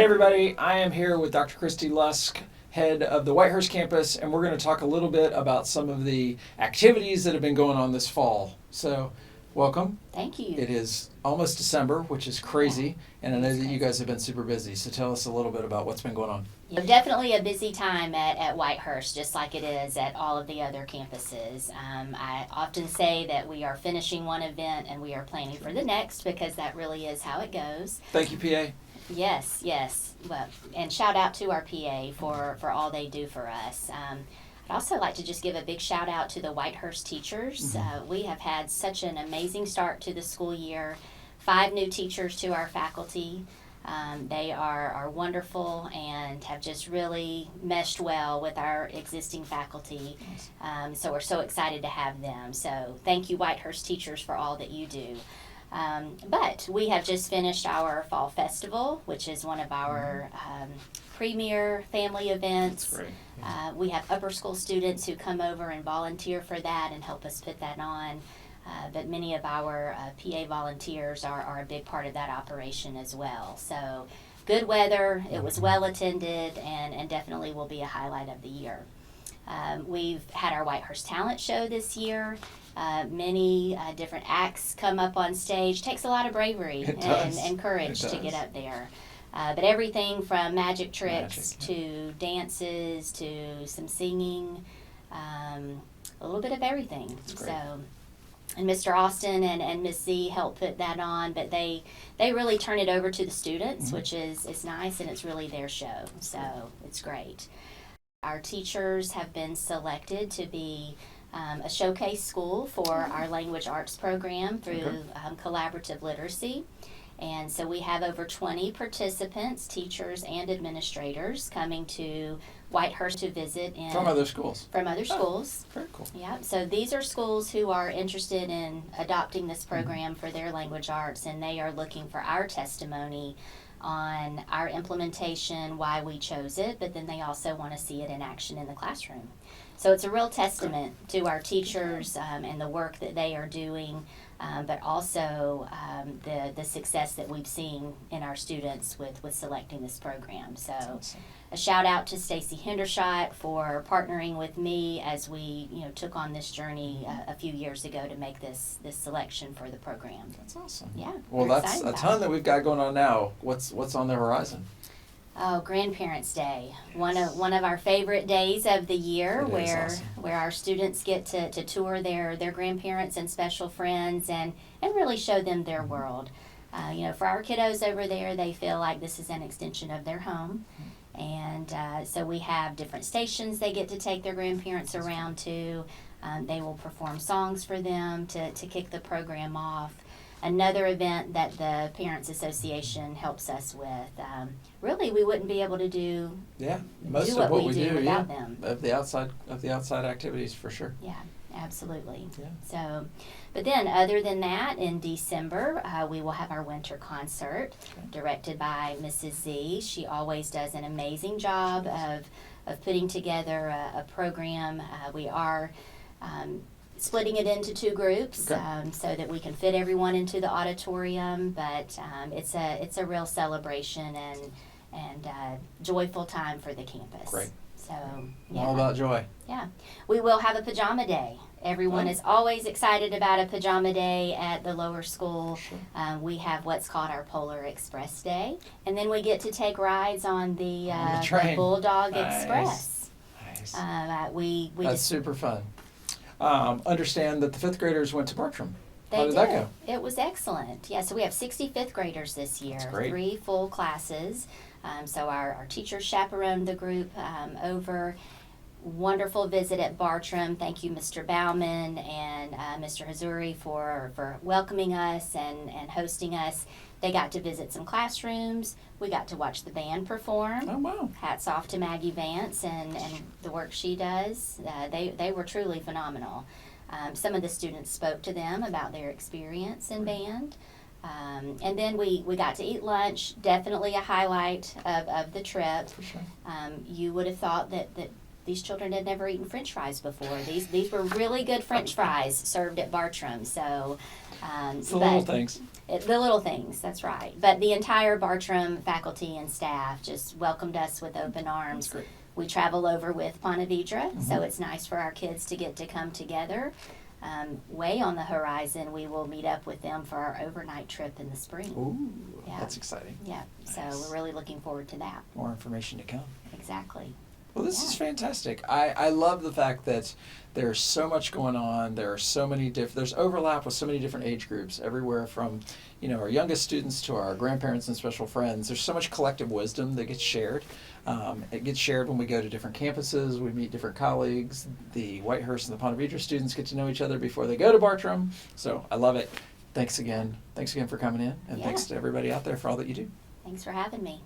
everybody, I am here with Dr. Christy Lusk, head of the Whitehurst campus, and we're going to talk a little bit about some of the activities that have been going on this fall. So, welcome. Thank you. It is almost December, which is crazy, and I know that you guys have been super busy, so tell us a little bit about what's been going on. Yeah, definitely a busy time at Whitehurst, just like it is at all of the other campuses. I often say that we are finishing one event and we are planning for the next, because that really is how it goes. Thank you, PA. Yes. Well, and shout out to our PA for all they do for us. I'd also like to just give a big shout out to the Whitehurst teachers. We have had such an amazing start to the school year. 5 new teachers to our faculty. They are wonderful and have just really meshed well with our existing faculty. So we're so excited to have them. So thank you, Whitehurst teachers, for all that you do. But we have just finished our fall festival, which is one of our premier family events. That's great. We have upper school students who come over and volunteer for that and help us put that on. But many of our PA volunteers are a big part of that operation as well. So good weather, it was well attended, and definitely will be a highlight of the year. We've had our Whitehurst Talent Show this year. Many different acts come up on stage. Takes a lot of bravery and courage to get up there. But everything from magic tricks to dances to some singing, a little bit of everything. So, and Mr. Austin and Miss Z help put that on, but they really turn it over to the students, which is nice, and it's really their show. So it's great. Our teachers have been selected to be a showcase school for our language arts program through collaborative literacy. And so we have over 20 participants, teachers and administrators, coming to Whitehurst to visit. From other schools. From other schools. Very cool. Yeah, so these are schools who are interested in adopting this program for their language arts, and they are looking for our testimony on our implementation, why we chose it, but then they also want to see it in action in the classroom. So it's a real testament to our teachers and the work that they are doing, but also the success that we've seen in our students with selecting this program. So a shout out to Stacy Hendershot for partnering with me as we took on this journey a few years ago to make this selection for the program. That's awesome. Yeah. Well, that's a ton that we've got going on now. What's on the horizon? Oh, Grandparents' Day, one of our favorite days of the year, Awesome. where our students get to tour their grandparents and special friends and really show them their world. For our kiddos over there, they feel like this is an extension of their home. And so we have different stations they get to take their grandparents around to. They will perform songs for them to kick the program off. Another event that the Parents Association helps us with. Really, we wouldn't be able to do most what of what we do without them. Of the outside activities, for sure. Yeah, absolutely. Yeah. So, but then other than that, in December, we will have our winter concert directed by Mrs. Z. She always does an amazing job of putting together a program. We are splitting it into 2 groups so that we can fit everyone into the auditorium, but it's a real celebration and joyful time for the campus. Great. So All about joy. Yeah. We will have a pajama day. Everyone is always excited about a pajama day at the lower school. Sure. We have what's called our Polar Express Day, and then we get to take rides on the Bulldog Express. Nice. That's super fun. Understand that the 5th graders went to Bartram. How did that go? It was excellent. Yeah, so we have 60 5th graders this year. That's great. 3 full classes. So our teachers chaperoned the group over. Wonderful visit at Bartram. Thank you, Mr. Bauman and Mr. Hazuri for welcoming us and hosting us. They got to visit some classrooms. We got to watch the band perform. Oh, wow. Hats off to Maggie Vance and the work she does. They were truly phenomenal. Some of the students spoke to them about their experience in band. And then we got to eat lunch. Definitely a highlight of the trip. For sure. You would have thought that these children had never eaten French fries before. These were really good French fries served at Bartram. So, It's the little things. The little things, that's right. But the entire Bartram faculty and staff just welcomed us with open arms. That's great. We travel over with Ponte Vedra, so it's nice for our kids to get to come together. Way on the horizon, we will meet up with them for our overnight trip in the spring. Ooh, Yeah. that's exciting. Yeah, so Nice. we're really looking forward to that. More information to come. Exactly. Well, this is Yeah. fantastic. I love the fact that there's so much going on. There are so many there's overlap with so many different age groups, everywhere from, our youngest students to our grandparents and special friends. There's so much collective wisdom that gets shared. It gets shared when we go to different campuses. We meet different colleagues. The Whitehurst and the Ponte Vedra students get to know each other before they go to Bartram. So I love it. Thanks again. Thanks again for coming in, and Yeah. thanks to everybody out there for all that you do. Thanks for having me.